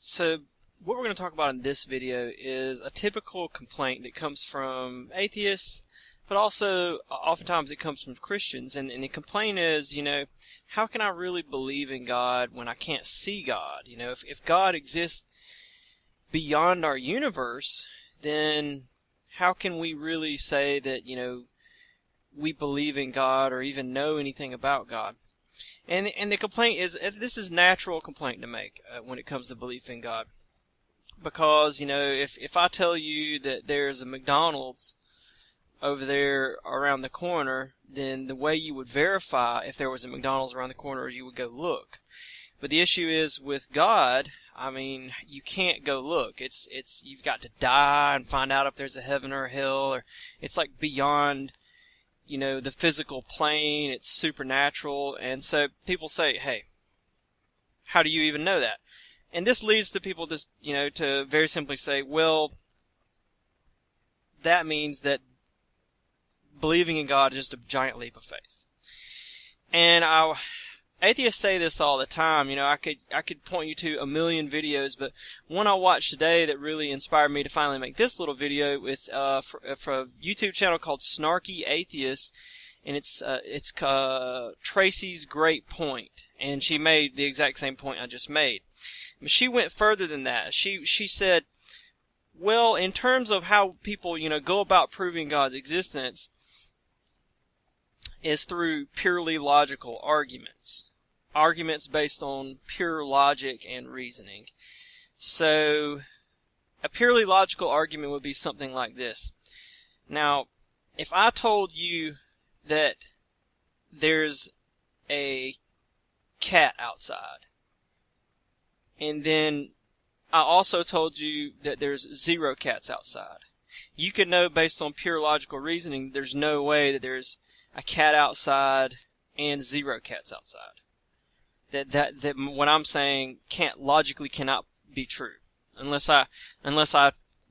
So what we're going to talk about in this video is a typical complaint that comes from atheists, but also oftentimes it comes from Christians. And the complaint is, how can I really believe in God when I can't see God? If God exists beyond our universe, then how can we really say that, we believe in God or even know anything about God? And the complaint is, this is natural complaint to make when it comes to belief in God. Because, if I tell you that there's a McDonald's over there around the corner, then the way you would verify if there was a McDonald's around the corner is you would go look. But the issue is with God, you can't go look. You've got to die and find out if there's a heaven or a hell, or it's like beyond, the physical plane. It's supernatural. And so people say, hey, how do you even know that? And this leads to people just, to very simply say, well, that means that believing in God is just a giant leap of faith. And atheists say this all the time. I could point you to a million videos, but one I watched today that really inspired me to finally make this little video is for a YouTube channel called Snarky Atheist, and it's Tracy's Great Point, and she made the exact same point I just made. But she went further than that. She said, well, in terms of how people go about proving God's existence, is through purely logical arguments based on pure logic and reasoning. So a purely logical argument would be something like this. Now, if I told you that there's a cat outside, and then I also told you that there's 0 cats outside, you could know based on pure logical reasoning there's no way that there's a cat outside and 0 cats outside. That what I'm saying logically cannot be true unless I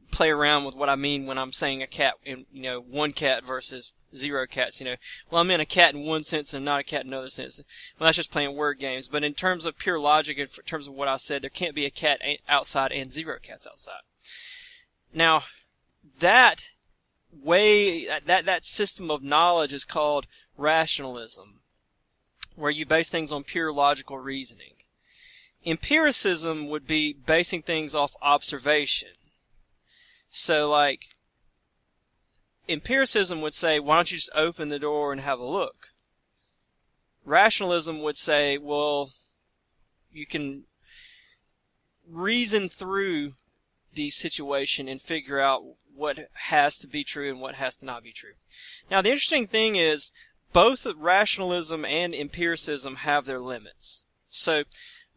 play around with what I mean when I'm saying a cat in 1 cat versus 0 cats. Well, I meant a cat in one sense and not a cat in another sense. Well, that's just playing word games. But in terms of pure logic, in terms of what I said, there can't be a cat outside and 0 cats outside. Now, that system of knowledge is called rationalism, where you base things on pure logical reasoning. Empiricism would be basing things off observation. So, empiricism would say, why don't you just open the door and have a look? Rationalism would say, well, you can reason through the situation and figure out what has to be true and what has to not be true. Now, the interesting thing is, both rationalism and empiricism have their limits. So,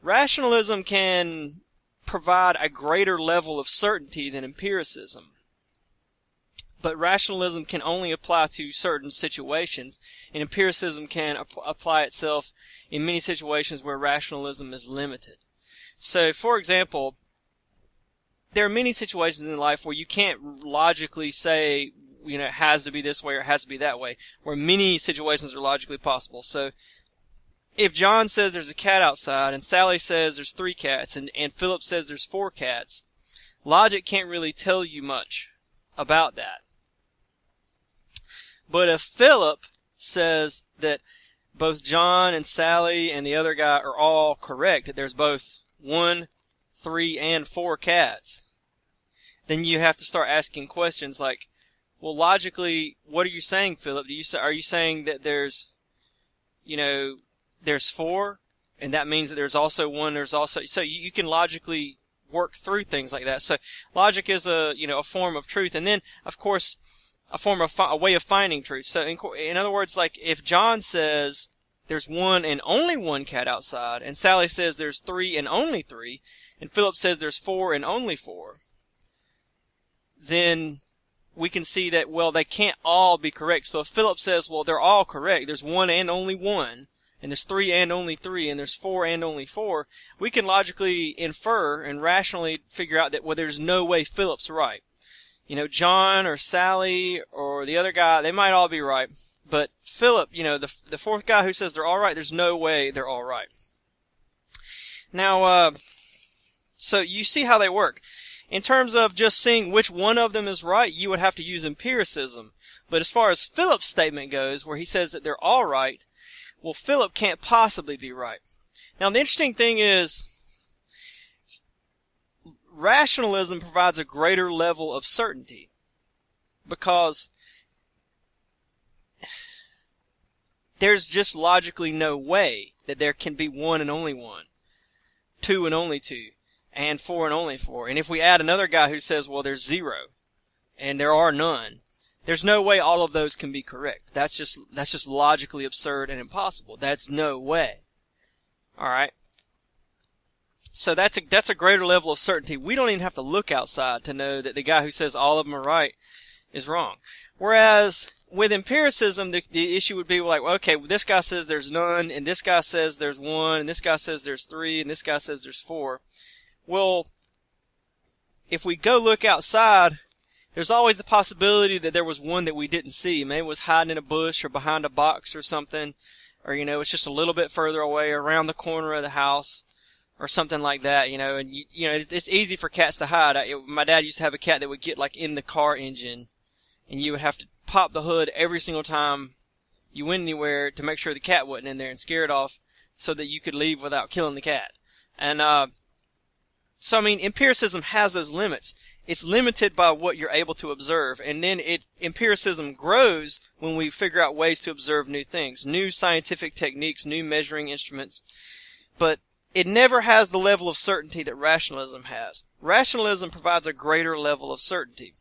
rationalism can provide a greater level of certainty than empiricism. But rationalism can only apply to certain situations, and empiricism can apply itself in many situations where rationalism is limited. So, for example, there are many situations in life where you can't logically say, it has to be this way or it has to be that way, where many situations are logically possible. So, if John says there's a cat outside, and Sally says there's 3 cats, and Philip says there's 4 cats, logic can't really tell you much about that. But if Philip says that both John and Sally and the other guy are all correct, that there's both 1, 3, and 4 cats, then you have to start asking questions like, well, logically, what are you saying, Philip? Are you saying that there's 4, and that means that there's also 1, so you can logically work through things like that. So logic is a form of truth, and then, of course, a way of finding truth. So in other words, if John says there's 1 and only 1 cat outside, and Sally says there's 3 and only 3, and Philip says there's 4 and only 4, then we can see that, well, they can't all be correct. So if Philip says, well, they're all correct, there's 1 and only 1, and there's 3 and only 3, and there's 4 and only 4, we can logically infer and rationally figure out that, well, there's no way Philip's right. John or Sally or the other guy, they might all be right. But Philip, the 4th guy who says they're all right, there's no way they're all right. Now, So you see how they work. In terms of just seeing which one of them is right, you would have to use empiricism. But as far as Philip's statement goes, where he says that they're all right, well, Philip can't possibly be right. Now, the interesting thing is, rationalism provides a greater level of certainty, because there's just logically no way that there can be one and only one, two and only two, and four and only four. And if we add another guy who says, well, there's zero, and there are none, there's no way all of those can be correct. That's just logically absurd and impossible. That's no way. Alright? So that's a greater level of certainty. We don't even have to look outside to know that the guy who says all of them are right is wrong. Whereas with empiricism, the issue would be like, well, okay, this guy says there's none, and this guy says there's one, and this guy says there's three, and this guy says there's four. Well, if we go look outside, there's always the possibility that there was one that we didn't see. Maybe it was hiding in a bush or behind a box or something, or, it's just a little bit further away around the corner of the house or something like that, and it's easy for cats to hide. My dad used to have a cat that would get like in the car engine, and you would have to pop the hood every single time you went anywhere to make sure the cat wasn't in there and scare it off so that you could leave without killing the cat. And so, empiricism has those limits. It's limited by what you're able to observe, and then empiricism grows when we figure out ways to observe new things, new scientific techniques, new measuring instruments. But it never has the level of certainty that rationalism has. Rationalism provides a greater level of certainty.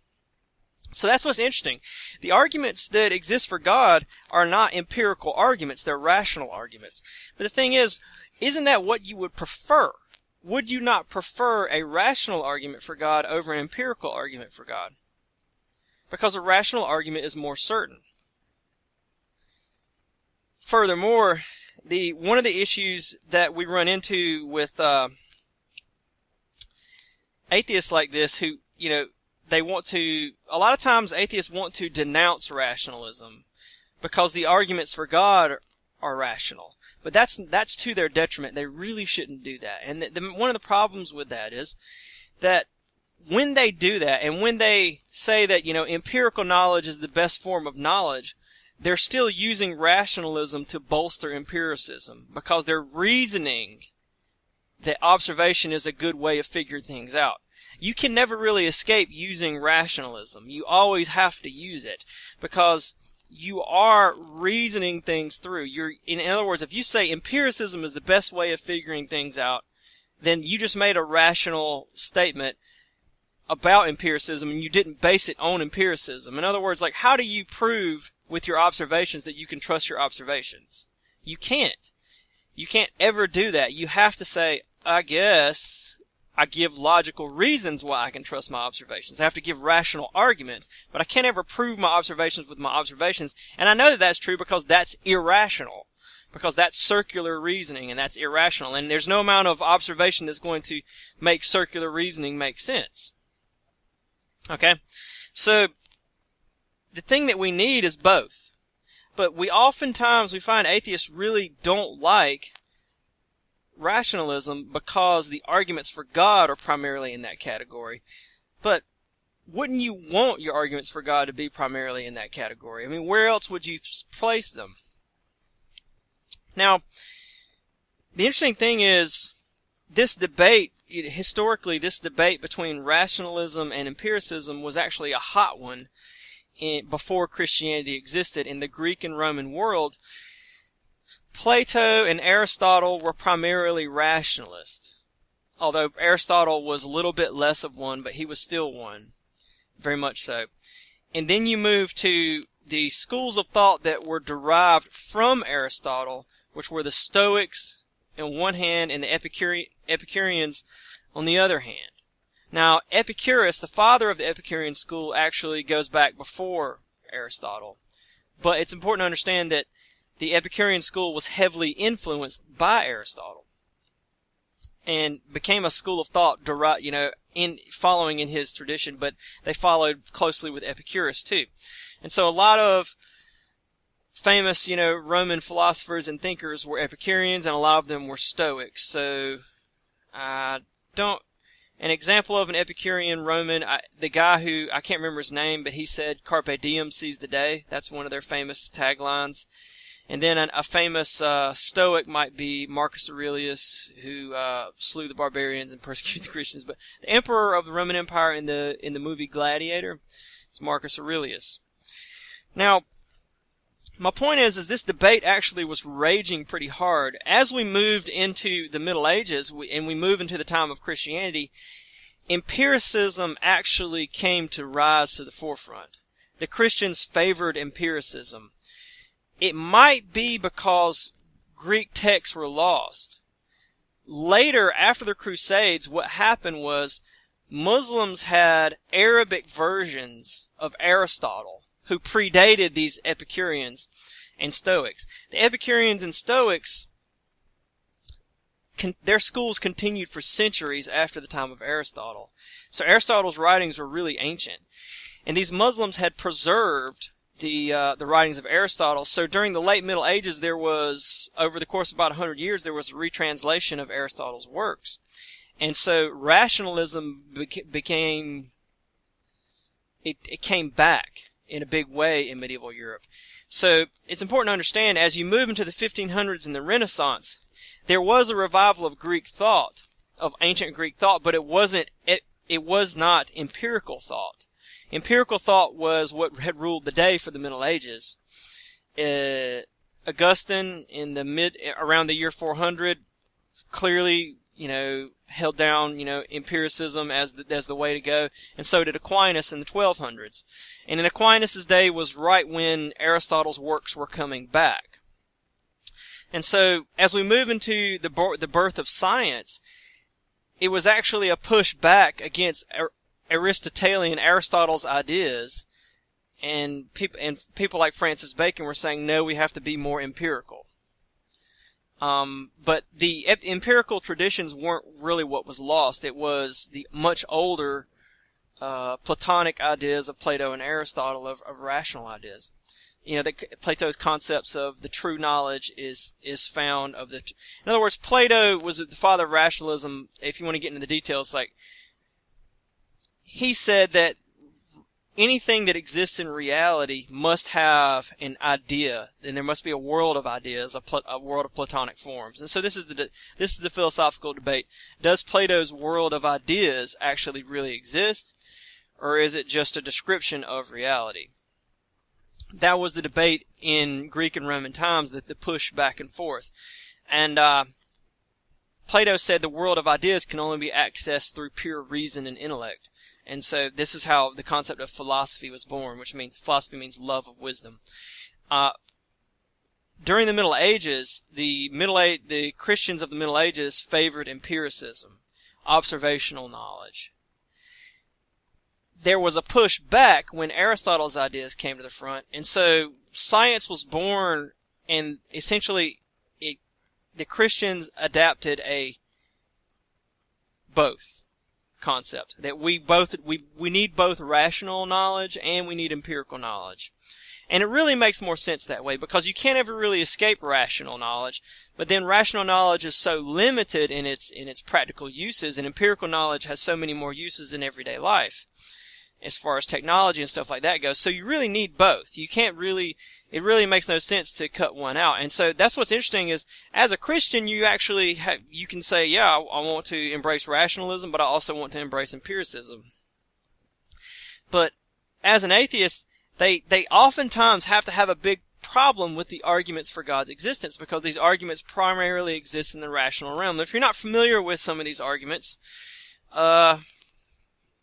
So that's what's interesting. The arguments that exist for God are not empirical arguments, they're rational arguments. But the thing is, isn't that what you would prefer? Would you not prefer a rational argument for God over an empirical argument for God? Because a rational argument is more certain. Furthermore, one of the issues that we run into with atheists like this who, a lot of times atheists want to denounce rationalism because the arguments for God are rational. But that's to their detriment. They really shouldn't do that. And one of the problems with that is that when they do that, and when they say that, empirical knowledge is the best form of knowledge, they're still using rationalism to bolster empiricism because they're reasoning that observation is a good way of figuring things out. You can never really escape using rationalism. You always have to use it because you are reasoning things through. In other words, if you say empiricism is the best way of figuring things out, then you just made a rational statement about empiricism and you didn't base it on empiricism. In other words, like, how do you prove with your observations that you can trust your observations? You can't. You can't ever do that. You have to say, I guess I give logical reasons why I can trust my observations. I have to give rational arguments, but I can't ever prove my observations with my observations. And I know that that's true because that's irrational, because that's circular reasoning, and that's irrational. And there's no amount of observation that's going to make circular reasoning make sense. Okay? So, the thing that we need is both. But we find atheists really don't like rationalism because the arguments for God are primarily in that category. But wouldn't you want your arguments for God to be primarily in that category? Where else would you place them? Now, the interesting thing is, this debate, historically, this debate between rationalism and empiricism was actually a hot one before Christianity existed in the Greek and Roman world. Plato and Aristotle were primarily rationalists, although Aristotle was a little bit less of one, but he was still one, very much so. And then you move to the schools of thought that were derived from Aristotle, which were the Stoics on one hand and the Epicureans on the other hand. Now, Epicurus, the father of the Epicurean school, actually goes back before Aristotle. But it's important to understand that the Epicurean school was heavily influenced by Aristotle and became a school of thought following in his tradition, but they followed closely with Epicurus too. And so a lot of famous, Roman philosophers and thinkers were Epicureans, and a lot of them were Stoics. So I don't an example of an Epicurean Roman, the guy who, I can't remember his name, but he said, "Carpe diem, seize the day." That's one of their famous taglines. And then a famous Stoic might be Marcus Aurelius, who slew the barbarians and persecuted the Christians. But the emperor of the Roman Empire in the movie Gladiator is Marcus Aurelius. Now, my point is this debate actually was raging pretty hard. As we moved into the Middle Ages, and we move into the time of Christianity, empiricism actually came to rise to the forefront. The Christians favored empiricism. It might be because Greek texts were lost. Later, after the Crusades, what happened was Muslims had Arabic versions of Aristotle, who predated these Epicureans and Stoics. The Epicureans and Stoics, their schools continued for centuries after the time of Aristotle. So Aristotle's writings were really ancient. And these Muslims had preserved the writings of Aristotle. So during the late Middle Ages, there was, over the course of about 100 years, there was a retranslation of Aristotle's works. And so rationalism became, it came back in a big way in medieval Europe. So it's important to understand, as you move into the 1500s and the Renaissance, there was a revival of Greek thought, of ancient Greek thought, but it was not empirical thought. Empirical thought was what had ruled the day for the Middle Ages. Augustine, around the year 400, clearly, held down, empiricism as the way to go, and so did Aquinas in the 1200s. And in Aquinas' day was right when Aristotle's works were coming back. And so, as we move into the birth of science, it was actually a push back against Aristotelian, Aristotle's ideas, and people like Francis Bacon were saying, no, we have to be more empirical. But the empirical traditions weren't really what was lost. It was the much older Platonic ideas of Plato and Aristotle of rational ideas. Plato's concepts of the true knowledge is found of the. In other words, Plato was the father of rationalism. If you want to get into the details, he said that anything that exists in reality must have an idea, and there must be a world of ideas, a world of Platonic forms. And so this is the philosophical debate. Does Plato's world of ideas actually really exist, or is it just a description of reality? That was the debate in Greek and Roman times, the push back and forth. And Plato said the world of ideas can only be accessed through pure reason and intellect. And so this is how the concept of philosophy was born, which means philosophy means love of wisdom. During the Middle Ages, the Christians of the Middle Ages favored empiricism, observational knowledge. There was a push back when Aristotle's ideas came to the front, and so science was born, and essentially the Christians adapted a both concept, that we need both rational knowledge and we need empirical knowledge. And it really makes more sense that way, because you can't ever really escape rational knowledge, but then rational knowledge is so limited in its practical uses, and empirical knowledge has so many more uses in everyday life as far as technology and stuff like that goes. So you really need both. It really makes no sense to cut one out. And so that's what's interesting is, as a Christian, you actually you can say, yeah, I want to embrace rationalism, but I also want to embrace empiricism. But as an atheist, they oftentimes have to have a big problem with the arguments for God's existence, because these arguments primarily exist in the rational realm. If you're not familiar with some of these arguments,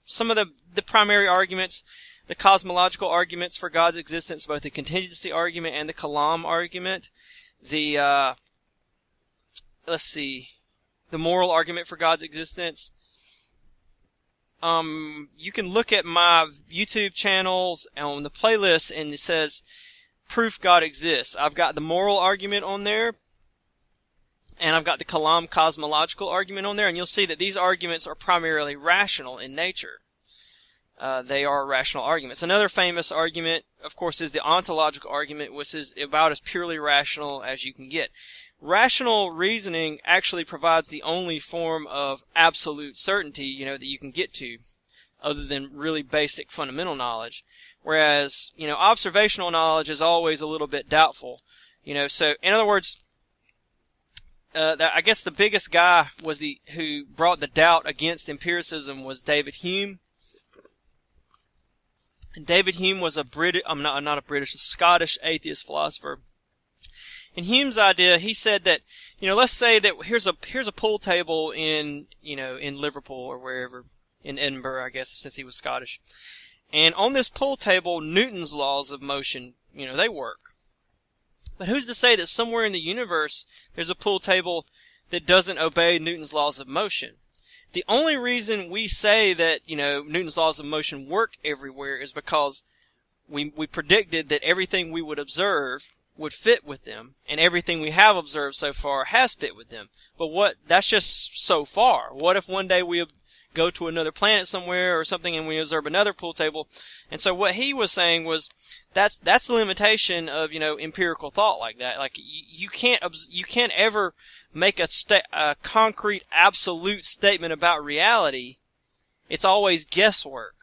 some of the primary arguments, the cosmological arguments for God's existence, both the contingency argument and the Kalam argument, the moral argument for God's existence. You can look at my YouTube channels on the playlist, and it says Proof God Exists. I've got the moral argument on there, and I've got the Kalam cosmological argument on there, and you'll see that these arguments are primarily rational in nature. They are rational arguments. Another famous argument, of course, is the ontological argument, which is about as purely rational as you can get. rational reasoning actually provides the only form of absolute certainty, that you can get to, other than really basic fundamental knowledge. Whereas, observational knowledge is always a little bit doubtful. So in other words, I guess the biggest guy who brought the doubt against empiricism was David Hume. And David Hume was a Scottish atheist philosopher. And Hume's idea, he said that, let's say that here's a pool table in Liverpool or wherever, in Edinburgh, I guess, since he was Scottish. And on this pool table, Newton's laws of motion, they work. But who's to say that somewhere in the universe there's a pool table that doesn't obey Newton's laws of motion? The only reason we say that, Newton's laws of motion work everywhere is because we predicted that everything we would observe would fit with them, and everything we have observed so far has fit with them. But that's just so far. What if one day we go to another planet somewhere or something and we observe another pool table? And so what he was saying was that's the limitation of empirical thought like that. Like you can't ever make a concrete absolute statement about reality. It's always guesswork.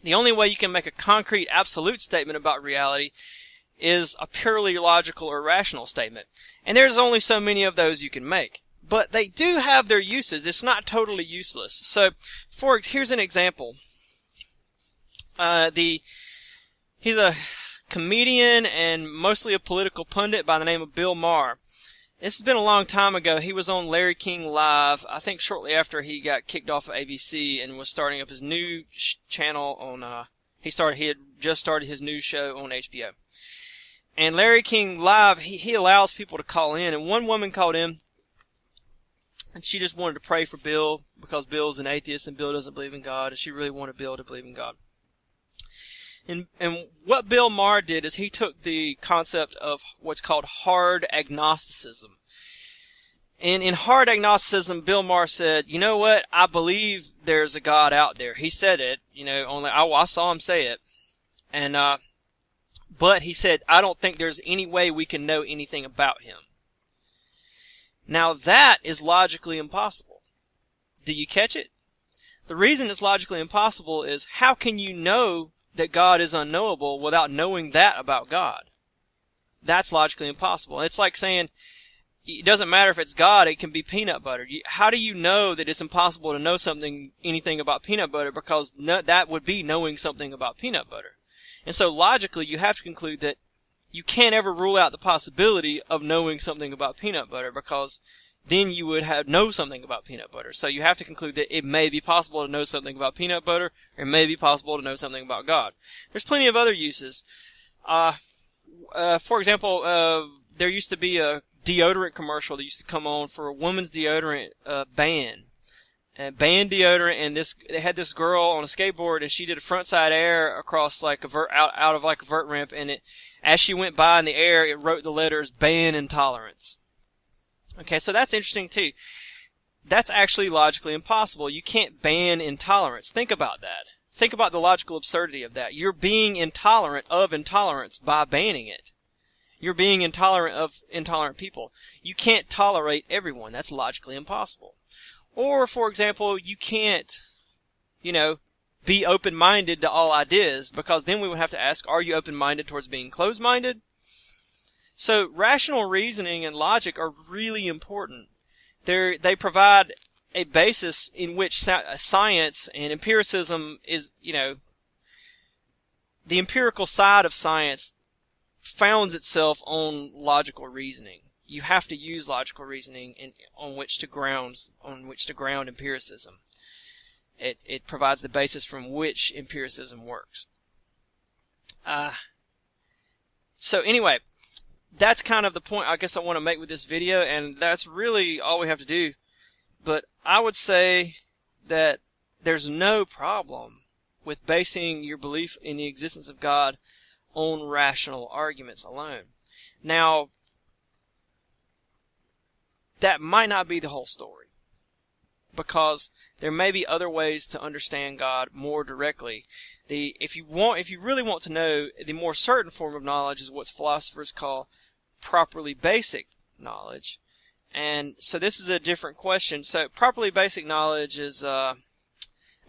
The only way you can make a concrete absolute statement about reality is a purely logical or rational statement. And there's only so many of those you can make. But they do have their uses. It's not totally useless. So, here's an example. He's a comedian and mostly a political pundit by the name of Bill Maher. This has been a long time ago. He was on Larry King Live, I think shortly after he got kicked off of ABC and was starting up his new channel on, he had just started his new show on HBO. And Larry King Live, he allows people to call in, and one woman called in, and she just wanted to pray for Bill because Bill's an atheist and Bill doesn't believe in God, and she really wanted Bill to believe in God. And what Bill Maher did is he took the concept of what's called hard agnosticism. And in hard agnosticism, Bill Maher said, you know what, I believe there's a God out there. He said it, I saw him say it. And, but he said, I don't think there's any way we can know anything about him. Now that is logically impossible. Do you catch it? The reason it's logically impossible is how can you know that God is unknowable without knowing that about God? That's logically impossible. It's like saying it doesn't matter if it's God, it can be peanut butter. How do you know that it's impossible to know anything about peanut butter? Because that would be knowing something about peanut butter. And so logically you have to conclude that you can't ever rule out the possibility of knowing something about peanut butter, because then you would know something about peanut butter. So you have to conclude that it may be possible to know something about peanut butter, or it may be possible to know something about God. There's plenty of other uses. For example, there used to be a deodorant commercial that used to come on for a woman's deodorant ban. Banned deodorant, and they had this girl on a skateboard, and she did a frontside air across like out of like a vert ramp, and as she went by in the air, it wrote the letters "ban intolerance." Okay, so that's interesting too. That's actually logically impossible. You can't ban intolerance. Think about that. Think about the logical absurdity of that. You're being intolerant of intolerance by banning it. You're being intolerant of intolerant people. You can't tolerate everyone. That's logically impossible. Or, for example, you can't, be open-minded to all ideas, because then we would have to ask, are you open-minded towards being closed-minded? So, rational reasoning and logic are really important. They provide a basis in which science and empiricism is, the empirical side of science founds itself on logical reasoning. You have to use logical reasoning on which to ground empiricism. It provides the basis from which empiricism works. So anyway, that's kind of the point I guess I want to make with this video, and that's really all we have to do. But I would say that there's no problem with basing your belief in the existence of God on rational arguments alone. Now, that might not be the whole story, because there may be other ways to understand God more directly. If you really want to know, the more certain form of knowledge is what philosophers call properly basic knowledge. And so this is a different question. So properly basic knowledge is, I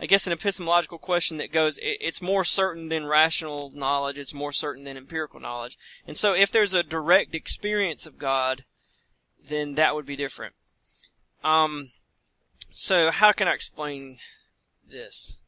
guess, an epistemological question that goes, it's more certain than rational knowledge, it's more certain than empirical knowledge. And so if there's a direct experience of God, then that would be different. So how can I explain this?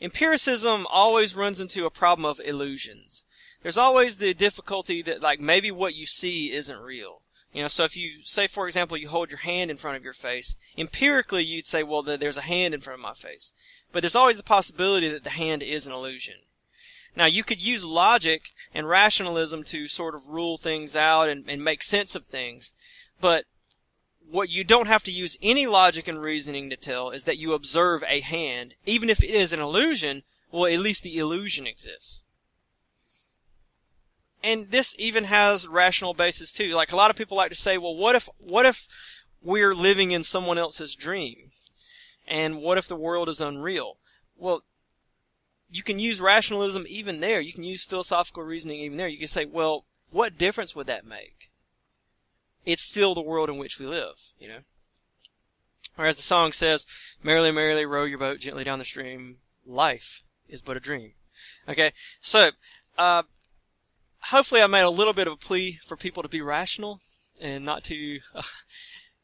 Empiricism always runs into a problem of illusions. There's always the difficulty that, like, maybe what you see isn't real. You know, so if you say, for example, you hold your hand in front of your face, empirically you'd say, well, there's a hand in front of my face. But there's always the possibility that the hand is an illusion. Now, you could use logic and rationalism to sort of rule things out and make sense of things, but what you don't have to use any logic and reasoning to tell is that you observe a hand. Even if it is an illusion, well, at least the illusion exists. And this even has rational basis too. Like, a lot of people like to say, well, what if we're living in someone else's dream? And what if the world is unreal? Well, you can use rationalism even there. You can use philosophical reasoning even there. You can say, well, what difference would that make? It's still the world in which we live, you know? Or as the song says, merrily, merrily row your boat gently down the stream. Life is but a dream. Okay, so, hopefully I made a little bit of a plea for people to be rational and not to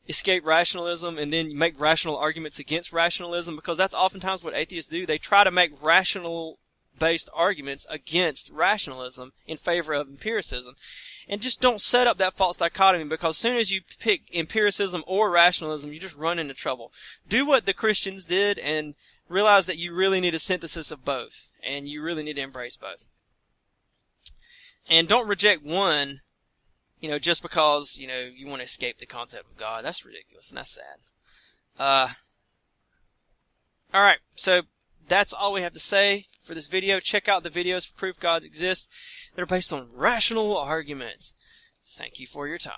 escape rationalism and then make rational arguments against rationalism, because that's oftentimes what atheists do. They try to make rational-based arguments against rationalism in favor of empiricism. And just don't set up that false dichotomy, because as soon as you pick empiricism or rationalism, you just run into trouble. Do what the Christians did and realize that you really need a synthesis of both, and you really need to embrace both. And don't reject one, you know, just because, you know, you want to escape the concept of God. That's ridiculous, and that's sad. Alright, so that's all we have to say for this video. Check out the videos for proof gods exist. They're based on rational arguments. Thank you for your time.